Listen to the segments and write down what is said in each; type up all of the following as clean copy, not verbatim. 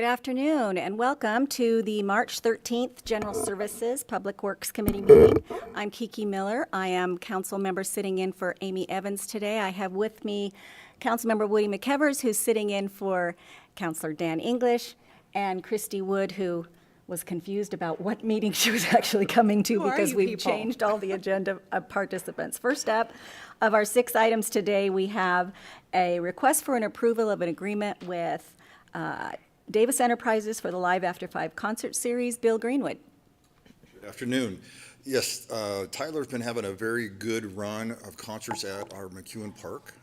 Good afternoon and welcome to the March 13th General Services Public Works Committee meeting. I'm Kiki Miller. I am council member sitting in for Amy Evans today. I have with me Councilmember Woody McEvers, who's sitting in for Councilor Dan English, and Christy Wood, who was confused about what meeting she was actually coming to because we've changed all the agenda of participants. First up, of our 6 items today, we have a request for an approval of an agreement with Davis Enterprises for the Live After 5 concert series. Bill Greenwood. Good afternoon. Yes, Tyler's been having a very good run of concerts at our McEwen Park.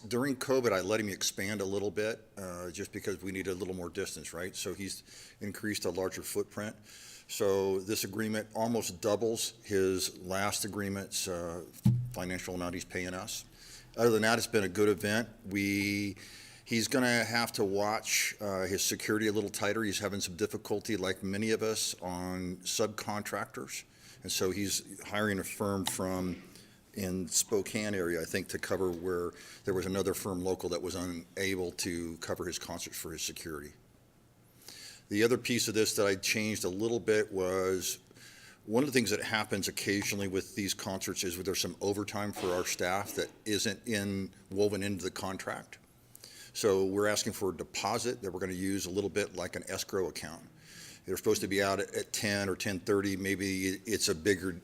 During COVID, I let him expand a little bit just because we needed a little more distance, right? So he's increased a larger footprint. So this agreement almost doubles his last agreement's financial amount he's paying us. Other than that, it's been a good event. He's going to have to watch his security a little tighter. He's having some difficulty, like many of us, on subcontractors. And so he's hiring a firm in Spokane area, I think, to cover where there was another firm local that was unable to cover his concerts for his security. The other piece of this that I changed a little bit was one of the things that happens occasionally with these concerts is there's some overtime for our staff that isn't woven into the contract. So we're asking for a deposit that we're going to use a little bit like an escrow account. They're supposed to be out at 10 or 10:30. Maybe it's a bigger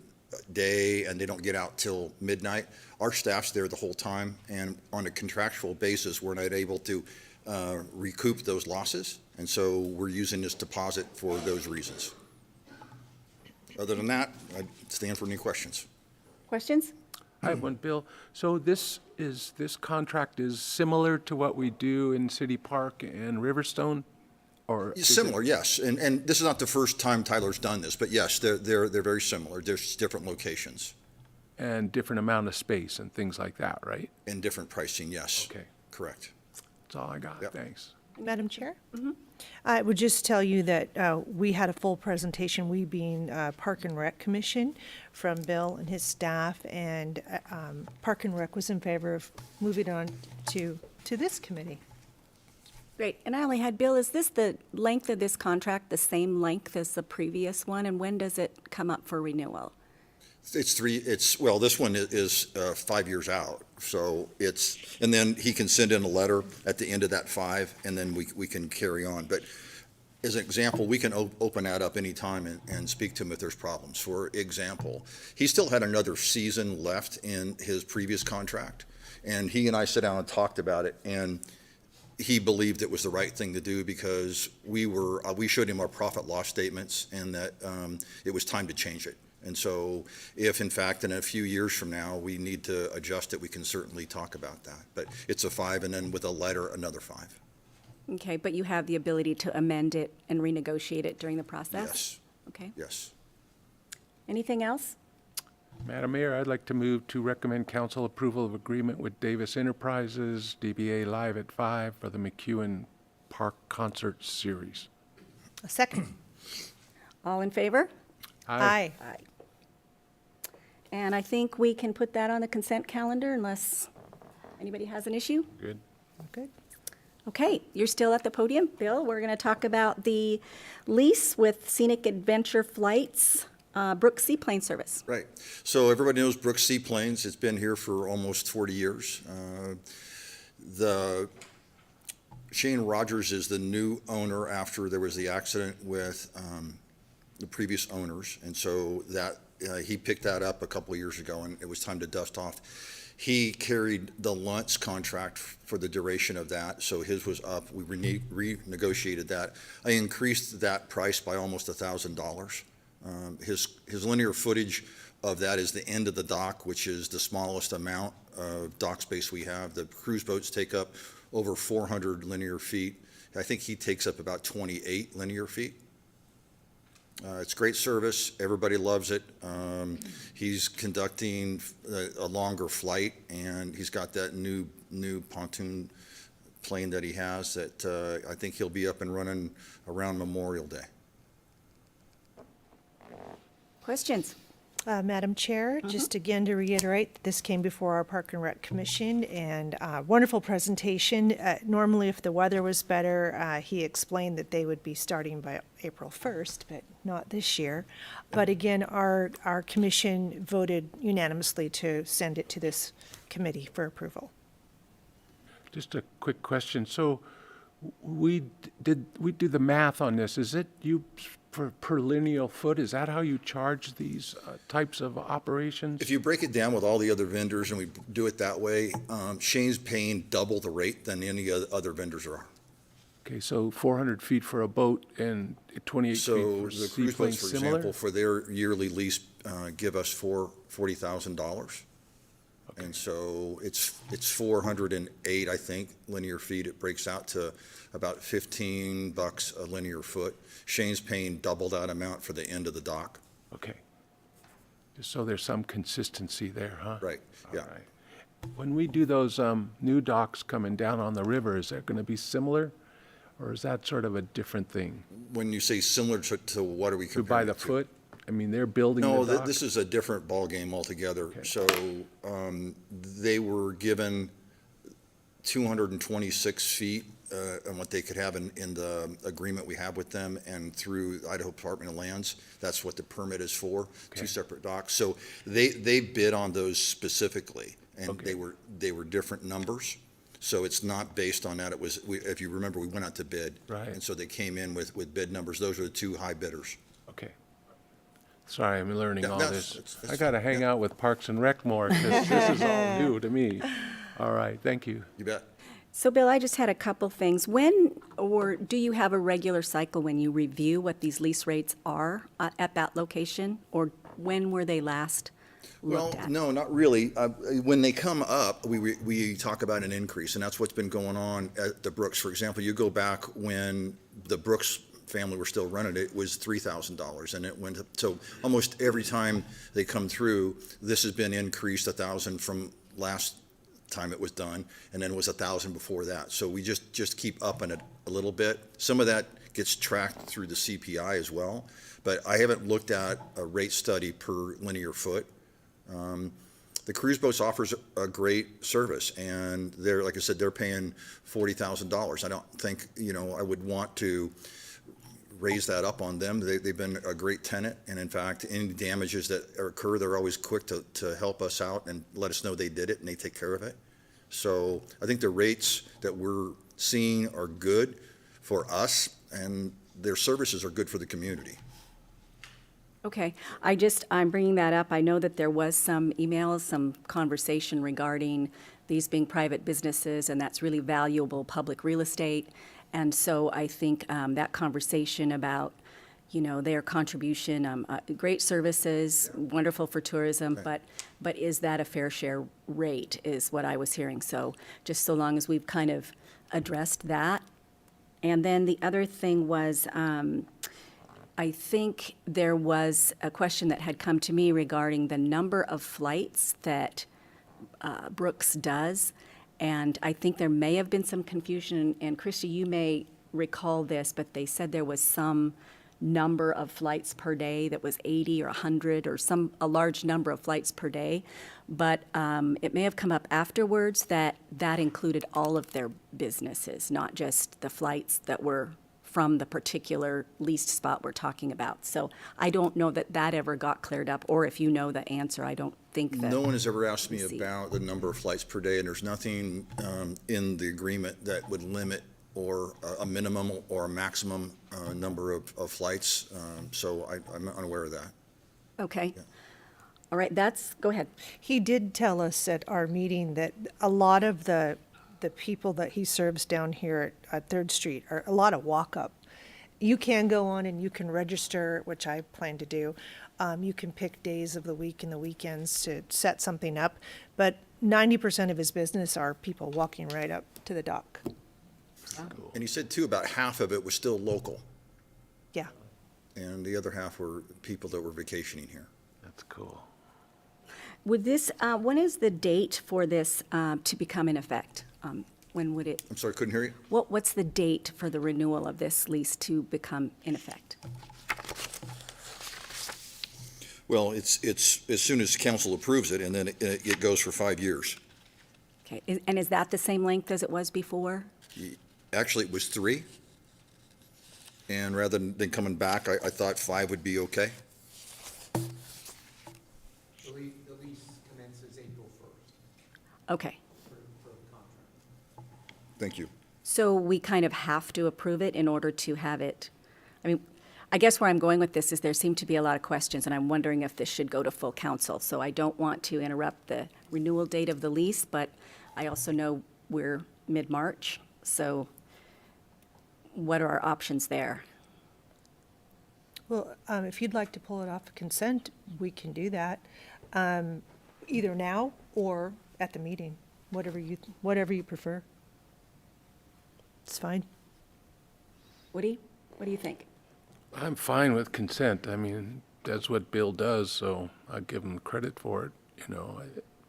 day and they don't get out till midnight. Our staff's there the whole time, and on a contractual basis, we're not able to recoup those losses. And so we're using this deposit for those reasons. Other than that, I stand for any questions. Questions? I have one, Bill. So this contract is similar to what we do in City Park and Riverstone? Or similar, yes. And this is not the first time Tyler's done this, but yes, they're very similar. There's different locations. And different amount of space and things like that, right? And different pricing, yes. Okay. Correct. That's all I got. Yep. Thanks. Madam Chair? I would just tell you that we had a full presentation, we being Park and Rec Commission, from Bill and his staff, and Park and Rec was in favor of moving on to this committee. Great. And I only had, Bill, is this the length of this contract the same length as the previous one? And when does it come up for renewal? This one is 5 years out. So and then he can send in a letter at the end of that 5, and then we can carry on. But as an example, we can open that up anytime and speak to him if there's problems. For example, he still had another season left in his previous contract, and he and I sat down and talked about it, and he believed it was the right thing to do because we showed him our profit loss statements and that it was time to change it. And so if, in fact, in a few years from now, we need to adjust it, we can certainly talk about that. But it's a 5, and then with a letter, another 5. Okay, but you have the ability to amend it and renegotiate it during the process? Yes. Okay. Yes. Anything else? Madam Mayor, I'd like to move to recommend council approval of agreement with Davis Enterprises, DBA Live at 5 for the McEwen Park Concert Series. A second. All in favor? Aye. Aye. And I think we can put that on the consent calendar unless anybody has an issue. Good. Good. Okay, you're still at the podium. Bill, we're going to talk about the lease with Scenic Adventure Flights, Brooks Seaplane Service. Right. So everybody knows Brooks Seaplanes. It's been here for almost 40 years. Shane Rogers is the new owner after there was the accident with the previous owners. And so that he picked that up a couple of years ago, and it was time to dust off. He carried the Luntz contract for the duration of that, so his was up. We renegotiated that. I increased that price by almost $1,000. His linear footage of that is the end of the dock, which is the smallest amount of dock space we have. The cruise boats take up over 400 linear feet. I think he takes up about 28 linear feet. It's great service. Everybody loves it. He's conducting a longer flight, and he's got that new pontoon plane that he has that I think he'll be up and running around Memorial Day. Questions? Madam Chair, just again to reiterate, this came before our Park and Rec Commission, and wonderful presentation. Normally, if the weather was better, he explained that they would be starting by April 1st, but not this year. But again, our commission voted unanimously to send it to this committee for approval. Just a quick question. So we do the math on this. Is it you per lineal foot? Is that how you charge these types of operations? If you break it down with all the other vendors and we do it that way, Shane's paying double the rate than any other vendors are. Okay, so 400 feet for a boat and 28 So feet for the cruise seaplane, boats, for similar? example, for their yearly lease, give us $40,000. And so it's 408, I think, linear feet. It breaks out to about $15 a linear foot. Shane's paying double that amount for the end of the dock. Okay. Just so there's some consistency there, huh? Right, yeah. All right. When we do those new docks coming down on the river, is that going to be similar? Or is that sort of a different thing? When you say similar to what are we To comparing by the it to? foot? I mean, they're building No, the dock? this is a different ballgame altogether. So they were given 226 feet on what they could have in the agreement we have with them, and through the Idaho Department of Lands, that's what the permit is for, two separate docks. So they bid on those specifically, and Okay. they were different numbers. So it's not based on that. It was, if you remember, we went out to bid. Right. And so they came in with bid numbers. Those are the two high bidders. Okay. Sorry, I'm learning Yeah, all that's- this. that's- I got to hang out with Parks and Rec more because this is all new to me. All right, thank you. You bet. So Bill, I just had a couple things. When, or do you have a regular cycle when you review what these lease rates are at that location? Or when were they last Well, looked at? no, not really. When they come up, we talk about an increase, and that's what's been going on at the Brooks. For example, you go back when the Brooks family were still running it, was $3,000, and it went up. So almost every time they come through, this has been increased 1,000 from last time it was done, and then it was 1,000 before that. So we just keep upping it a little bit. Some of that gets tracked through the CPI as well, but I haven't looked at a rate study per linear foot. The cruise boats offers a great service, and they're, like I said, they're paying $40,000. I don't think, I would want to raise that up on them. They've been a great tenant, and in fact, any damages that occur, they're always quick to help us out and let us know they did it, and they take care of it. So I think the rates that we're seeing are good for us, and their services are good for the community. Okay, I'm bringing that up. I know that there was some emails, some conversation regarding these being private businesses, and that's really valuable public real estate. And so I think that conversation about, their contribution, great services, wonderful for tourism, but is that a fair share rate is what I was hearing. So just so long as we've kind of addressed that. And then the other thing was, I think there was a question that had come to me regarding the number of flights that Brooks does. And I think there may have been some confusion, and Christy, you may recall this, but they said there was some number of flights per day that was 80 or 100 or a large number of flights per day. But it may have come up afterwards that included all of their businesses, not just the flights that were from the particular leased spot we're talking about. So I don't know that ever got cleared up, or if you know the answer, I don't think that. No one has ever asked me Let's see. about the number of flights per day, and there's nothing in the agreement that would limit or a minimum or a maximum number of flights. So I'm unaware of that. Okay. All right, go ahead. He did tell us at our meeting that a lot of the people that he serves down here at 3rd Street are a lot of walk-up. You can go on and you can register, which I plan to do. You can pick days of the week and the weekends to set something up, but 90% of his business are people walking right up to the dock. And he said, too, about half of it was still local, Yeah. and the other half were people that were vacationing here. That's cool. Would this, when is the date for this to become in effect? When would it, I'm sorry, couldn't hear you? what's the date for the renewal of this lease to become in effect? Well, it's as soon as council approves it, and then it goes for 5 years. Okay, and is that the same length as it was before? Actually, it was 3. And rather than coming back, I thought 5 would be okay. The lease commences April 1st Okay, for the contract. Thank you. so we kind of have to approve it in order to have it, I mean, I guess where I'm going with this is there seem to be a lot of questions, and I'm wondering if this should go to full council. So I don't want to interrupt the renewal date of the lease, but I also know we're mid-March, so what are our options there? Well, if you'd like to pull it off consent, we can do that, either now or at the meeting, whatever you prefer. It's fine. Woody, what do you think? I'm fine with consent. I mean, that's what Bill does, so I give him credit for it, you know.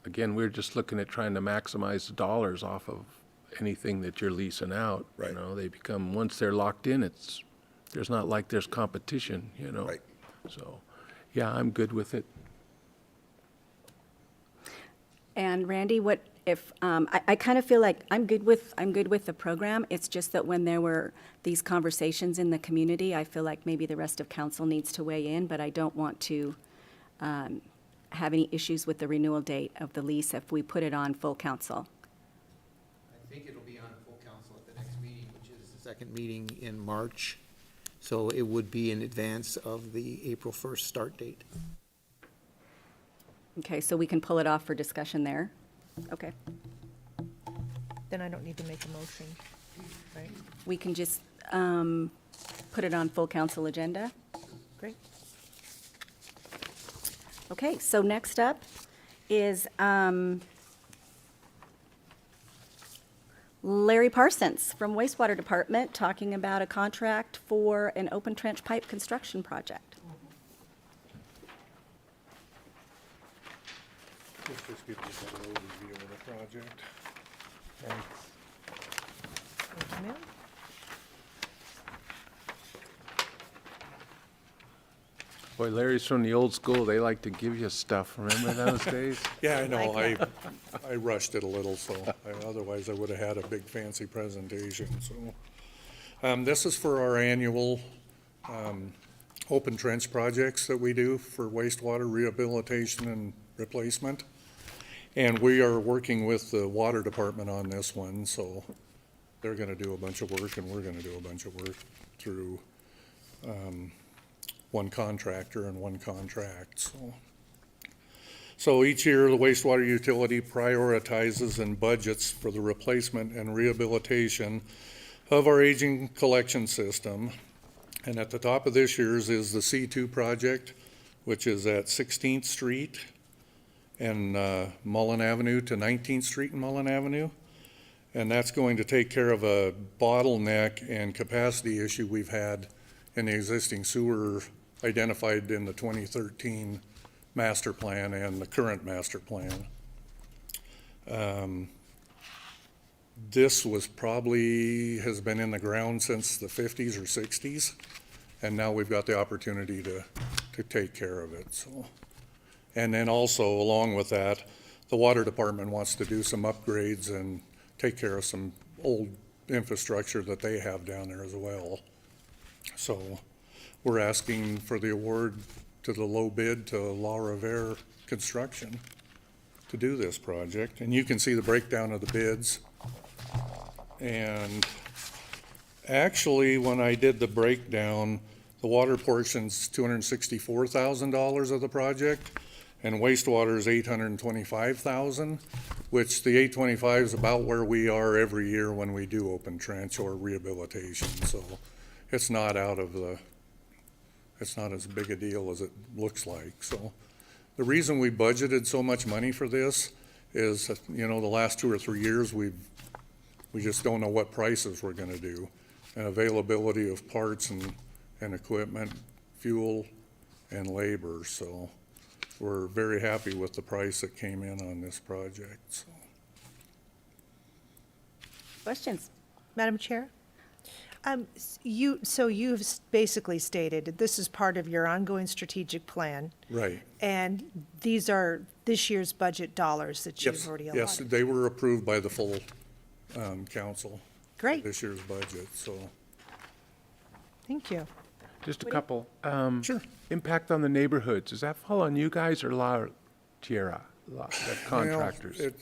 Again, we're just looking at trying to maximize the dollars off of anything that you're leasing out. Right. You know, they become, once they're locked in, there's not like there's competition, you know. Right. So, yeah, I'm good with it. And Randy, what if, I kind of feel like I'm good with the program. It's just that when there were these conversations in the community, I feel like maybe the rest of council needs to weigh in, but I don't want to have any issues with the renewal date of the lease if we put it on full council. I think it'll be on full council at the next meeting, which is the second meeting in March. So it would be in advance of the April 1st start date. Okay, so we can pull it off for discussion there? Okay. Then I don't need to make a motion, right? We can just put it on full council agenda? Great. Okay, so next up is Larry Parsons from Wastewater Department talking about a contract for an open trench pipe construction project. Just give you a better overview of the project. Thank you, ma'am. Boy, Larry's from the old school. They like to give you stuff. Remember those days? Yeah, I know, Like I rushed it a little, so otherwise I would have had a big fancy presentation, so. This is for our annual, open trench projects that we do for wastewater rehabilitation and replacement. And we are working with the water department on this one, so they're gonna do a bunch of work and we're gonna do a bunch of work through, one contractor and one contract, so. So each year, the wastewater utility prioritizes and budgets for the replacement and rehabilitation of our aging collection system. And at the top of this year's is the C2 project, which is at 16th Street and Mullen Avenue to 19th Street and Mullen Avenue. And that's going to take care of a bottleneck and capacity issue we've had in the existing sewer identified in the 2013 master plan and the current master plan. This was probably, has been in the ground since the 50s or 60s, and now we've got the opportunity to take care of it, so. And then also, along with that, the water department wants to do some upgrades and take care of some old infrastructure that they have down there as well. So we're asking for the award to the low bid to La Rivere Construction to do this project. And you can see the breakdown of the bids. And actually, when I did the breakdown, the water portion's $264,000 of the project, and wastewater is $825,000, which the 825 is about where we are every year when we do open trench or rehabilitation. So it's not out of the, it's not as big a deal as it looks like. So the reason we budgeted so much money for this is, you know, the last 2 or 3 years we just don't know what prices we're gonna do, and availability of parts and equipment, fuel and labor. So we're very happy with the price that came in on this project, so. Questions? Madam Chair, So you've basically stated that this is part of your ongoing strategic plan, Right. and these are this year's budget dollars that you've Yes, already yes, allotted. they were approved by the full council. Great. This year's budget, so. Thank you. Just a couple. Sure. Impact on the neighborhoods, does that fall on you guys or La Tierra, the contractors? Well, it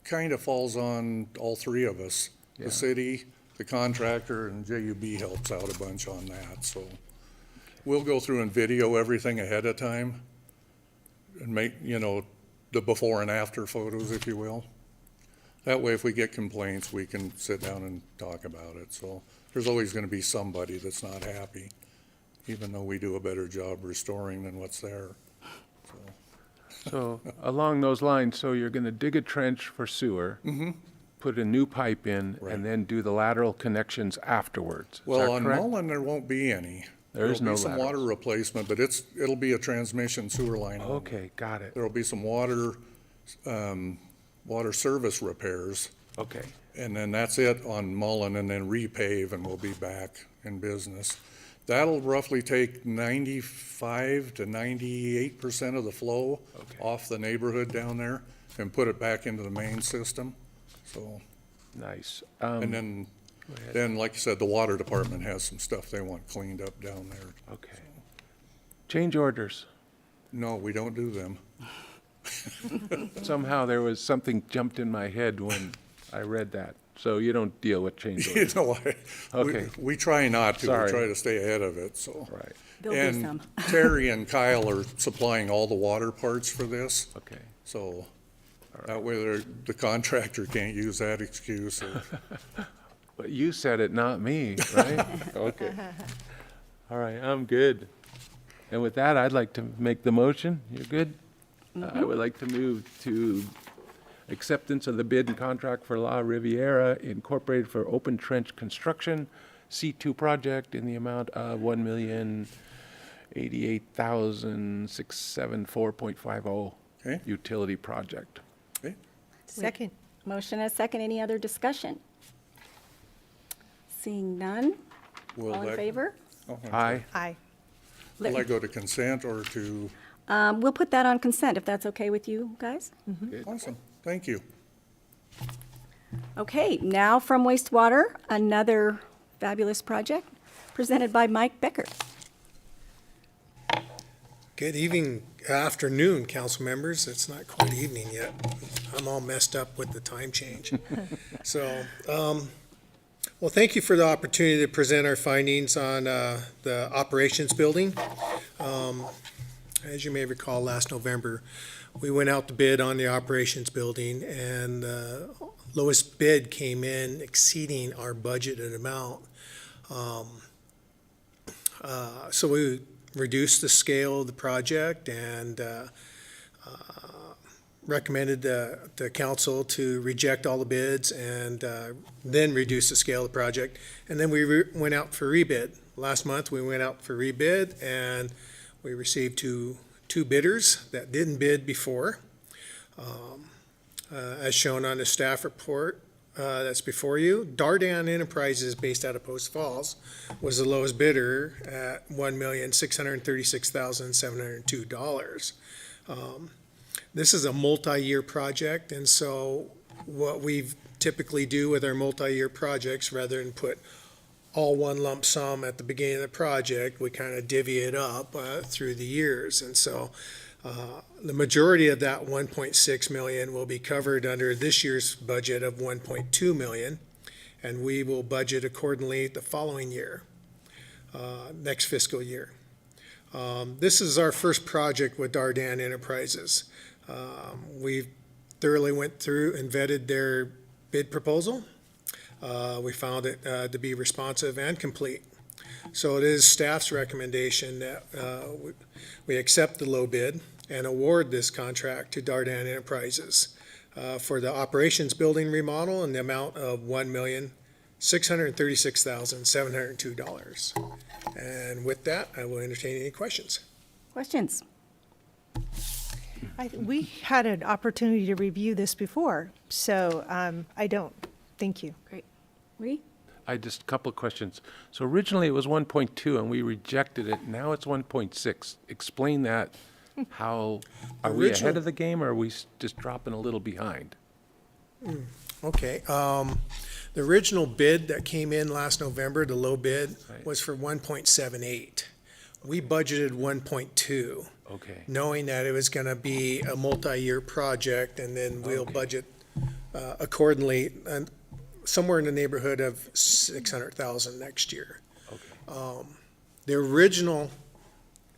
kind of falls on all three of us. Yeah. The city, the contractor, and JUB helps out a bunch on that, so. We'll go through and video everything ahead of time and make, the before and after photos, if you will. That way, if we get complaints, we can sit down and talk about it. So there's always going to be somebody that's not happy, even though we do a better job restoring than what's there. So along those lines, so you're going to dig a trench for sewer, put a new pipe in, Right. and then do the lateral connections afterwards. Is Well, that on correct? Mullen, there won't be any. There is no There'll be some water laterals. replacement, but it'll be a transmission sewer line only. Okay, got it. There'll be some water service repairs, Okay, and then that's it on Mullen, and then repave, and we'll be back in business. That'll roughly take 95 to 98% of the flow Okay. off the neighborhood down there and put it back into the main system. So, nice. and then, like you said, the water department has some stuff they want cleaned up down there. Okay. Change orders. No, we don't do them. Somehow there was something jumped in my head when I read that. So you don't deal with change You orders. know, Okay. we try not to. Sorry. We try to stay ahead of it, so. Right, There'll be And some. Terry and Kyle are supplying all the water parts for this, okay. so that way the contractor can't use that excuse. But you said it, not me, right? Okay. All right, I'm good. And with that, I'd like to make the motion. You're good? I would like to move to acceptance of the bid and contract for La Riviera Incorporated for open trench construction, C2 project in the amount of $1,088,674.50 Okay. utility project. Okay? Second. Motion and a second. Any other discussion? Seeing none. Will All in that- favor? oh, I'm Aye. Aye. Will I go to consent or to, We'll put that on consent, if that's okay with you guys. awesome, thank you. Okay, now from wastewater, another fabulous project presented by Mike Becker. Good evening, afternoon, council members. It's not quite evening yet. I'm all messed up with the time change. So, well, thank you for the opportunity to present our findings on the operations building. As you may recall, last November, we went out to bid on the operations building, and the lowest bid came in exceeding our budgeted amount. So we reduced the scale of the project and recommended the council to reject all the bids and then reduce the scale of the project. And then we went out for rebid. Last month, we went out for rebid, and we received two bidders that didn't bid before. As shown on the staff report that's before you, Dardan Enterprises, based out of Post Falls, was the lowest bidder at $1,636,702. This is a multi-year project, and so what we typically do with our multi-year projects, rather than put all one lump sum at the beginning of the project, we kind of divvy it up through the years. And so the majority of that 1.6 million will be covered under this year's budget of 1.2 million, and we will budget accordingly the following year, next fiscal year. This is our first project with Dardan Enterprises. We thoroughly went through and vetted their bid proposal. We found it to be responsive and complete. So it is staff's recommendation that we accept the low bid and award this contract to Dardan Enterprises for the operations building remodel in the amount of $1,636,702. And with that, I will entertain any questions. Questions? We had an opportunity to review this before, so I don't. Thank you. Great. Ree? I just, a couple of questions. So originally it was 1.2 and we rejected it. Now it's 1.6. Explain that. How, are we ahead Original- of the game or are we just dropping a little behind? Okay, the original bid that came in last November, the low bid, Right. was for 1.78. We budgeted 1.2, Okay, knowing that it was gonna be a multi-year project, and then we'll Okay. budget accordingly, and somewhere in the neighborhood of 600,000 next year. okay, The original,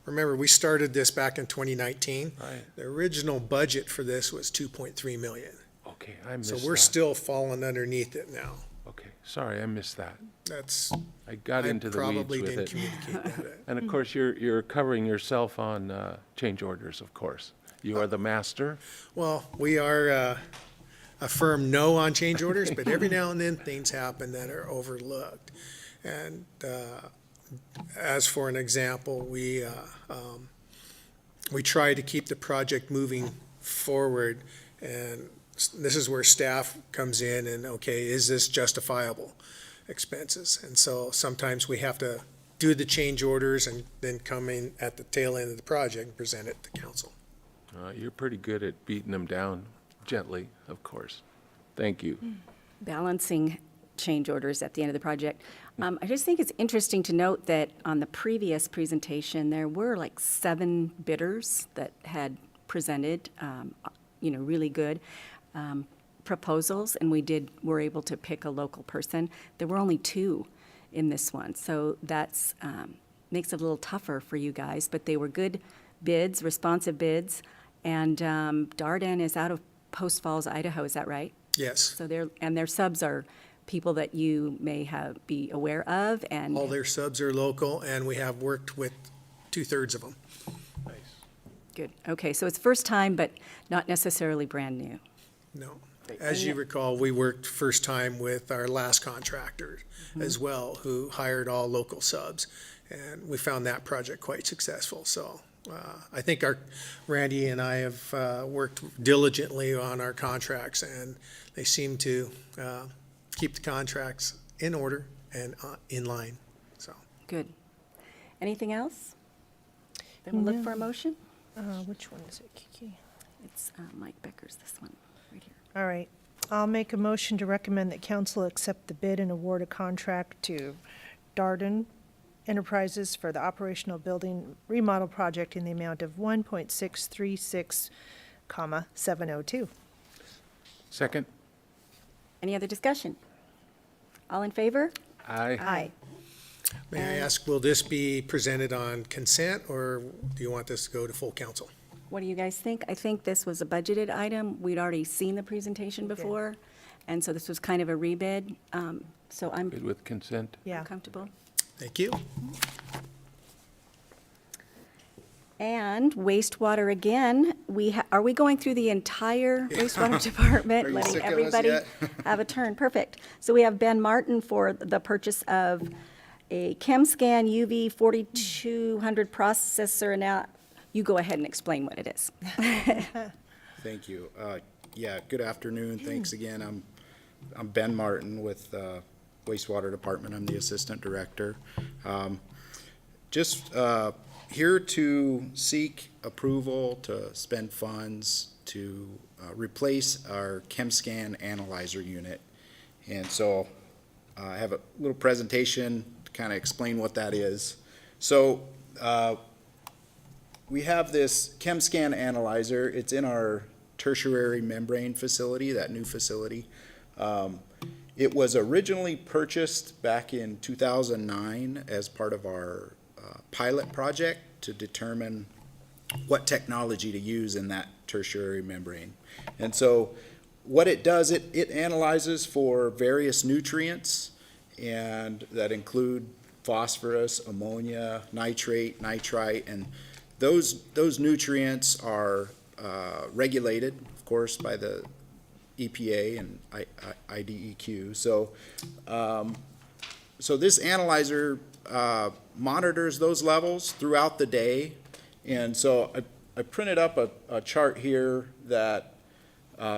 remember, we started this back in 2019. right. The original budget for this was 2.3 million. Okay, I missed So that. we're still falling underneath it now. Okay, sorry, I missed that. That's, I got I into the weeds probably with didn't it. communicate that. And of course, you're covering yourself on change orders, of course. You are the master. Well, we are a firm no on change orders, but every now and then things happen that are overlooked. And as for an example, we try to keep the project moving forward, and this is where staff comes in and, okay, is this justifiable expenses? And so sometimes we have to do the change orders and then come in at the tail end of the project and present it to council. You're pretty good at beating them down gently, of course. Thank you. Balancing change orders at the end of the project. I just think it's interesting to note that on the previous presentation, there were like 7 bidders that had presented, really good proposals, and were able to pick a local person. There were only 2 in this one, so that's makes it a little tougher for you guys, but they were good bids, responsive bids, and Darden is out of Post Falls, Idaho, is that right? Yes, So their subs are people that you may be aware of, and all their subs are local, and we have worked with 2/3 of them. good. Okay, so it's first time, but not necessarily brand new. No. As you recall, we worked first time with our last contractor as well, who hired all local subs. And we found that project quite successful. So I think Randy and I have worked diligently on our contracts, and they seem to keep the contracts in order and in line, so. Good. Anything else? Then we'll look for a motion. Which one is it, Kiki? It's Mike Becker's, this one, right here. All right. I'll make a motion to recommend that council accept the bid and award a contract to Darden Enterprises for the operational building remodel project in the amount of 1.636, 702. Second? Any other discussion? All in favor? Aye. May I ask, will this be presented on consent, or do you want this to go to full council? What do you guys think? I think this was a budgeted item. We'd already seen the presentation before, and so this was kind of a rebid. So I'm Good with consent? Yeah. comfortable. Thank you. And wastewater again, are we going through the entire wastewater department? Are you Letting sick of us everybody yet? have a turn, perfect. So we have Ben Martin for the purchase of a ChemScan UV 4200 processor, and now you go ahead and explain what it is. Thank you. Yeah, good afternoon. Thanks again. I'm Ben Martin with wastewater department. I'm the assistant director. Just here to seek approval to spend funds to replace our ChemScan analyzer unit. And so I have a little presentation to kind of explain what that is. So we have this ChemScan analyzer. It's in our tertiary membrane facility, that new facility. It was originally purchased back in 2009 as part of our pilot project to determine what technology to use in that tertiary membrane. And so what it does, it analyzes for various nutrients, and that include phosphorus, ammonia, nitrate, nitrite, and those nutrients are regulated, of course, by the EPA and IDEQ. So this analyzer monitors those levels throughout the day. And so I printed up a chart here that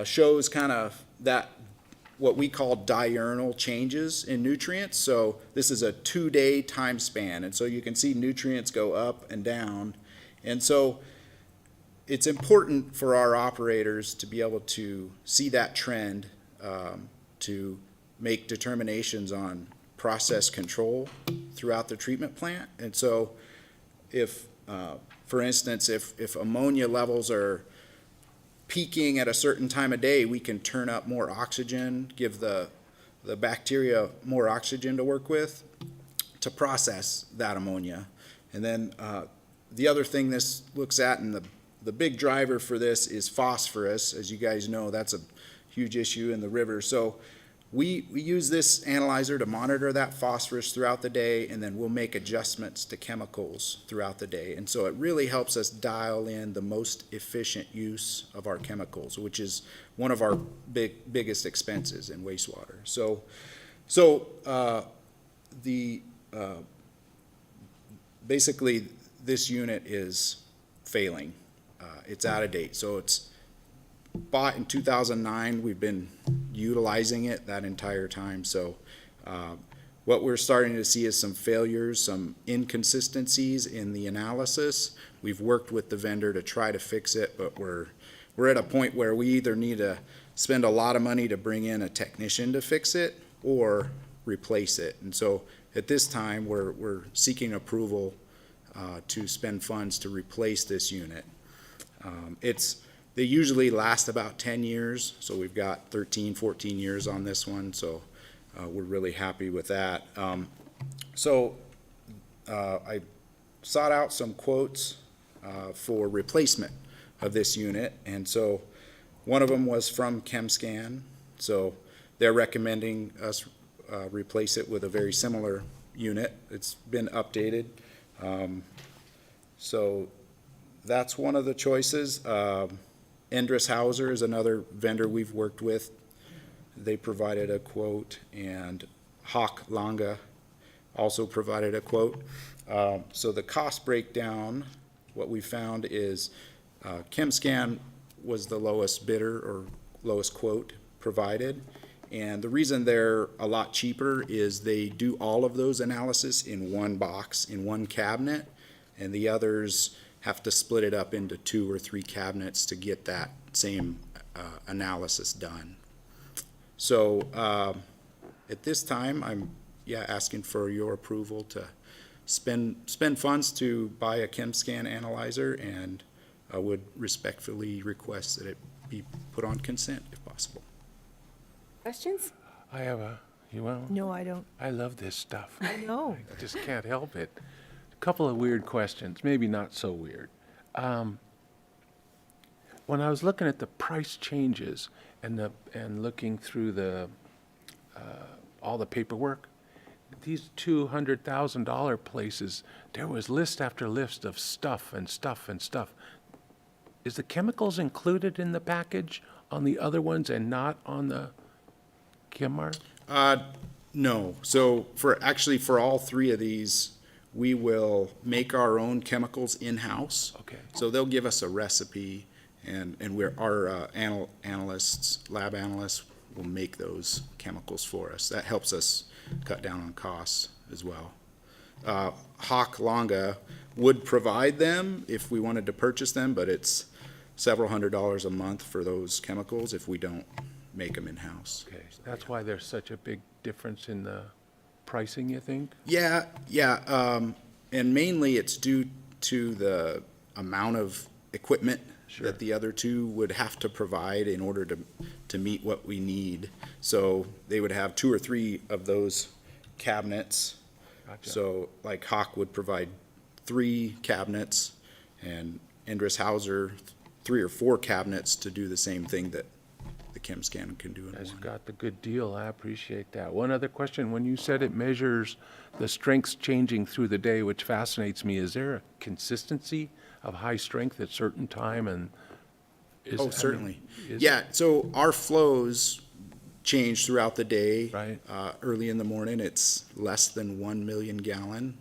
shows kind of that what we call diurnal changes in nutrients. So this is a 2-day time span. And so you can see nutrients go up and down. And so it's important for our operators to be able to see that trend, to make determinations on process control throughout the treatment plant. And so if, for instance, if ammonia levels are peaking at a certain time of day, we can turn up more oxygen, give the bacteria more oxygen to work with to process that ammonia. And then the other thing this looks at, and the big driver for this is phosphorus. As you guys know, that's a huge issue in the river. So we use this analyzer to monitor that phosphorus throughout the day, and then we'll make adjustments to chemicals throughout the day. And so it really helps us dial in the most efficient use of our chemicals, which is one of our biggest expenses in wastewater. So basically this unit is failing. It's out of date. So it's bought in 2009. We've been utilizing it that entire time. So what we're starting to see is some failures, some inconsistencies in the analysis. We've worked with the vendor to try to fix it, but we're at a point where we either need to spend a lot of money to bring in a technician to fix it or replace it. And so at this time, we're seeking approval to spend funds to replace this unit. They usually last about 10 years, so we've got 13, 14 years on this one, so we're really happy with that. I sought out some quotes for replacement of this unit, and so one of them was from ChemScan, so they're recommending us replace it with a very similar unit. It's been updated. So that's one of the choices. Endress Hauser is another vendor we've worked with. They provided a quote, and Hawk Langa also provided a quote. So the cost breakdown, what we found is ChemScan was the lowest bidder or lowest quote provided. And the reason they're a lot cheaper is they do all of those analysis in one box, in one cabinet, and the others have to split it up into 2 or 3 cabinets to get that same analysis done. So at this time, I'm asking for your approval to spend funds to buy a ChemScan analyzer, and I would respectfully request that it be put on consent if possible. Questions? I have a, you want? No, I don't. I love this stuff. I know. I just can't help it. A couple of weird questions, maybe not so weird. When I was looking at the price changes and looking through the all the paperwork, these $200,000 places, there was list after list of stuff and stuff and stuff. Is the chemicals included in the package on the other ones and not on the ChemMart? No. So for all 3 of these, we will make our own chemicals in-house. Okay. So they'll give us a recipe, and our analysts, lab analysts, will make those chemicals for us. That helps us cut down on costs as well. Hawk Longa would provide them if we wanted to purchase them, but it's several $100s a month for those chemicals if we don't make them in-house. Okay, that's why there's such a big difference in the pricing, you think? Yeah, and mainly it's due to the amount of equipment that the other 2 would have to provide in order to meet what we need. So they would have 2 or 3 of those cabinets. Gotcha. So like Hawk would provide 3 cabinets, and Endress Hauser 3 or 4 cabinets to do the same thing that the ChemScan can do in You guys one. got the good deal. I appreciate that. One other question. When you said it measures the strengths changing through the day, which fascinates me, is there a consistency of high strength at certain time? And Oh, certainly. is- Yeah, so our flows change throughout the day. Right. Early in the morning, it's less than 1 million gallon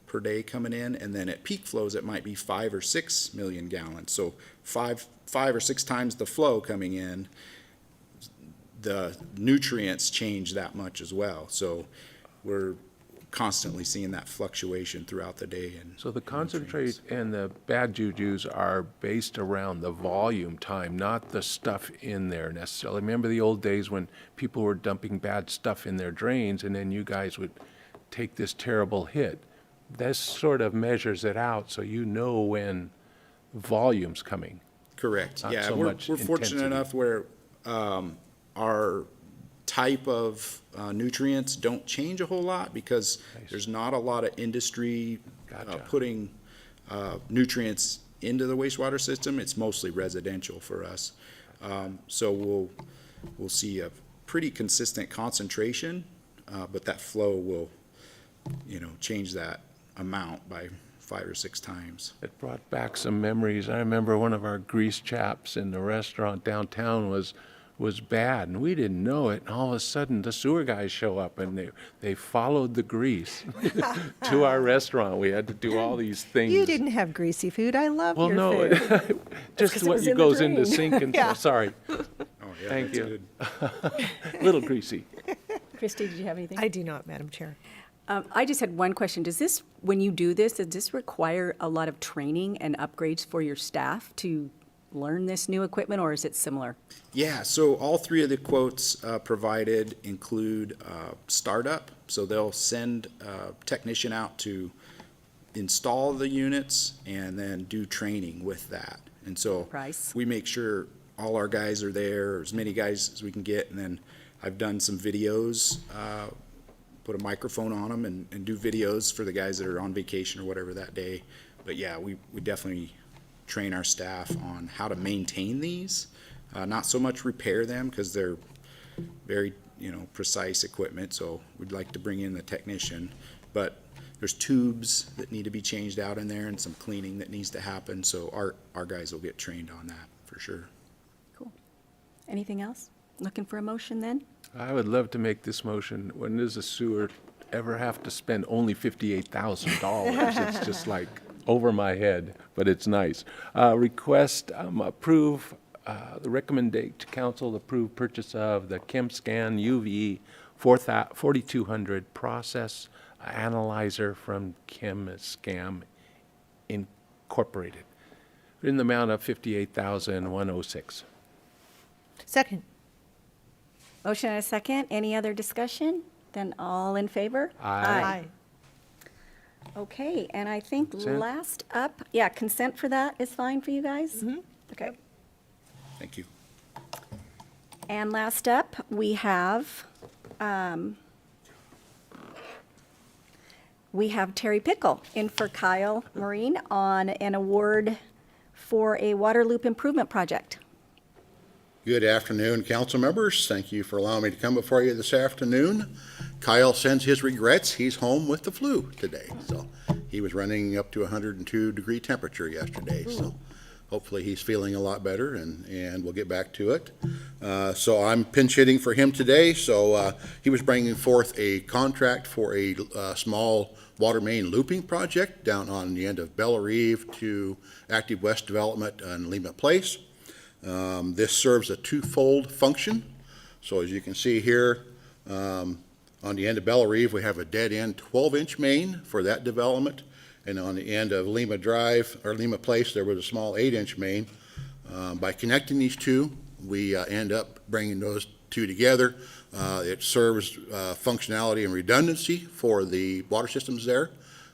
per day coming in, and then at peak flows, it might be 5 or 6 million gallons. So five or six times the flow coming in. the nutrients change that much as well. So we're constantly seeing that fluctuation throughout the day. And So the concentrate and the bad jujus are based around the volume time, not the stuff in there necessarily. Remember the old days when people were dumping bad stuff in their drains and then you guys would take this terrible hit? This sort of measures it out so you know when volume's coming. Correct. Not Yeah, so we're much fortunate intensity. enough where our type of nutrients don't change a whole lot because there's not a lot of industry Gotcha. putting nutrients into the wastewater system. It's mostly residential for us. So we'll see a pretty consistent concentration, but that flow will, change that amount by 5 or 6 times. It brought back some memories. I remember one of our grease chaps in the restaurant downtown was bad, and we didn't know it. And all of a sudden, the sewer guys show up, and they followed the grease to our restaurant. We had to do all these things. You didn't have greasy food. I love Well, your no, food. just 'cause it what was in the goes in the drain. sink and Yeah. sorry, Oh, yeah, Thank that's you. good. little greasy. Christy, did you have anything? I do not, Madam Chair. I just had one question. Does this, when you do this, does this require a lot of training and upgrades for your staff to learn this new equipment, or is it similar? Yeah, so all 3 of the quotes provided include startup. So they'll send a technician out to install the units and then do training with that. And so Price. we make sure all our guys are there, or as many guys as we can get. And then I've done some videos, put a microphone on them and do videos for the guys that are on vacation or whatever that day. But yeah, we definitely train our staff on how to maintain these, not so much repair them because they're very, precise equipment. So we'd like to bring in the technician, but there's tubes that need to be changed out in there and some cleaning that needs to happen. So our guys will get trained on that for sure. Cool. Anything else? Looking for a motion then? I would love to make this motion. When does a sewer ever have to spend only $58,000? It's just like over my head, but it's nice. Request approve, the recommendation to council approve purchase of the ChemScan UV 4200 process analyzer from ChemScan Incorporated in the amount of $58,106. Second. Motion and a second. Any other discussion? Then all in favor? Aye. Okay, and I think Consent? last up, yeah, consent for that is fine for you guys? Okay. Thank you. And last up, we have Terry Pickle in for Kyle Marine on an award for a water loop improvement project. Good afternoon, council members. Thank you for allowing me to come before you this afternoon. Kyle sends his regrets. He's home with the flu today. So he was running up to 102-degree temperature yesterday. So hopefully he's feeling a lot better and we'll get back to it. So I'm pinch hitting for him today. So he was bringing forth a contract for a small water main looping project down on the end of Bellerive to Active West Development in Lima Place. This serves a twofold function. So as you can see here, on the end of Bellerive, we have a dead-end 12-inch main for that development. And on the end of Lima Drive, or Lima Place, there was a small 8-inch main. By connecting these two, we end up bringing those two together. It serves functionality and redundancy for the water systems there.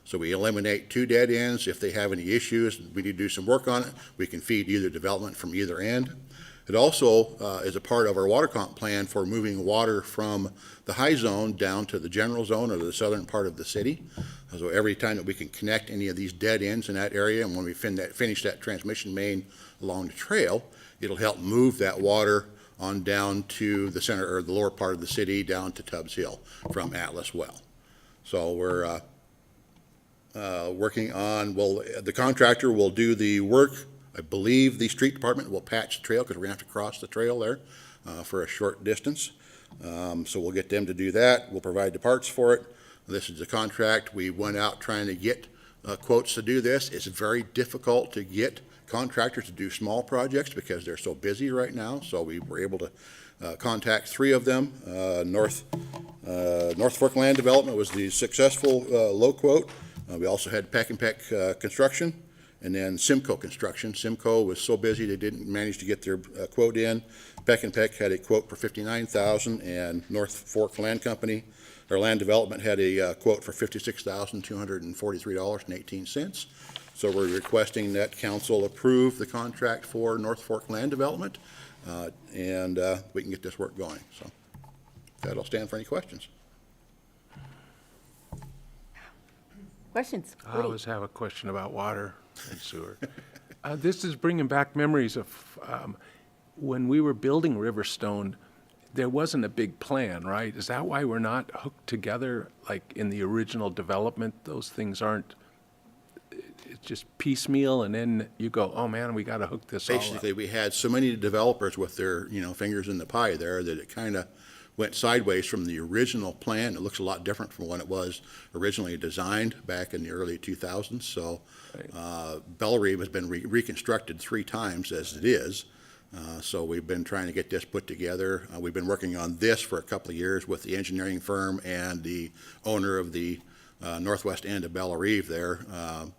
So we eliminate 2 dead ends. If they have any issues, we need to do some work on it. We can feed either development from either end. It also is a part of our water comp plan for moving water from the high zone down to the general zone or the southern part of the city. So every time that we can connect any of these dead ends in that area, and when we finish that transmission main along the trail, it'll help move that water on down to the center or the lower part of the city down to Tubbs Hill from Atlas Well. So we're working on, the contractor will do the work. I believe the street department will patch the trail because we're gonna have to cross the trail there for a short distance. So we'll get them to do that. We'll provide the parts for it. This is the contract. We went out trying to get quotes to do this. It's very difficult to get contractors to do small projects because they're so busy right now. So we were able to contact 3 of them. North Fork Land Development was the successful low quote. We also had Peck and Peck Construction, and then Simcoe Construction. Simcoe was so busy they didn't manage to get their quote in. Peck and Peck had a quote for $59,000, and North Fork Land Company, or Land Development, had a quote for $56,243.18. So we're requesting that council approve the contract for North Fork Land Development, and we can get this work going. So that'll stand for any questions. Questions? I always have a question about water and sewer. This is bringing back memories of when we were building Riverstone, there wasn't a big plan, right? Is that why we're not hooked together like in the original development? Those things aren't, it's just piecemeal, and then you go, oh man, we got to hook this all up. Basically, we had so many developers with their, fingers in the pie there that it kind of went sideways from the original plan. It looks a lot different from when it was originally designed back in the early 2000s. So Bellerive has been reconstructed 3 times as it is. So we've been trying to get this put together. We've been working on this for a couple of years with the engineering firm and the owner of the northwest end of Bellerive there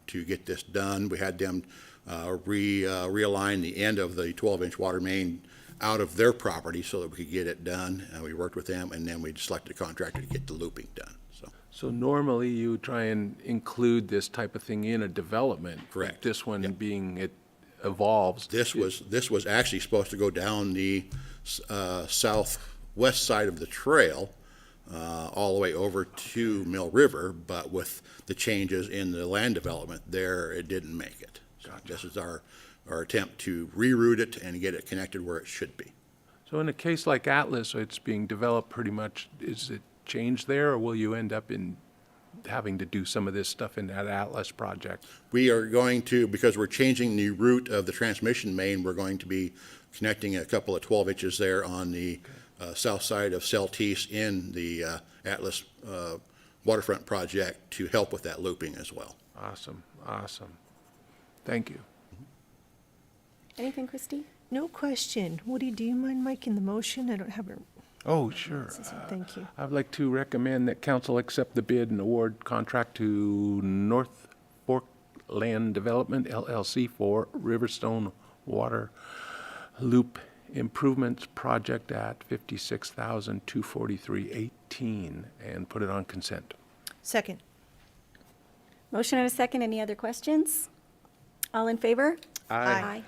to get this done. We had them realign the end of the 12-inch water main out of their property so that we could get it done. We worked with them, and then we selected a contractor to get the looping done. So normally you try and include this type of thing in a development. Correct. This one being it evolves. This was actually supposed to go down the southwest side of the trail all the way over to Mill River, but with the changes in the land development there, it didn't make it. So this is our attempt to reroute it and get it connected where it should be. So in a case like Atlas, it's being developed pretty much, is it changed there, or will you end up in having to do some of this stuff in that Atlas project? We are going to, because we're changing the route of the transmission main, we're going to be connecting a couple of 12 inches there on the south side of Celtice in the Atlas waterfront project to help with that looping as well. Awesome, awesome. Thank you. Anything, Christie? No question. Woody, do you mind making the motion? I don't have it. Oh, sure. Thank you. I'd like to recommend that council accept the bid and award contract to North Fork Land Development LLC for Riverstone Water Loop Improvements Project at $56,243.18 and put it on consent. Second. Motion and a second. Any other questions? All in favor? Aye.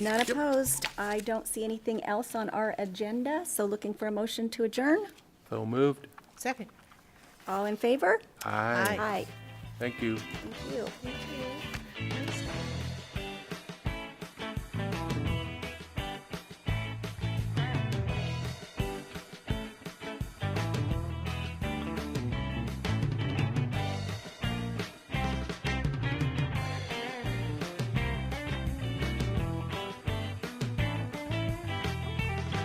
None opposed. I don't see anything else on our agenda, so looking for a motion to adjourn. So moved. Second. All in favor? Aye. Aye. Thank you. Thank you. Thank you.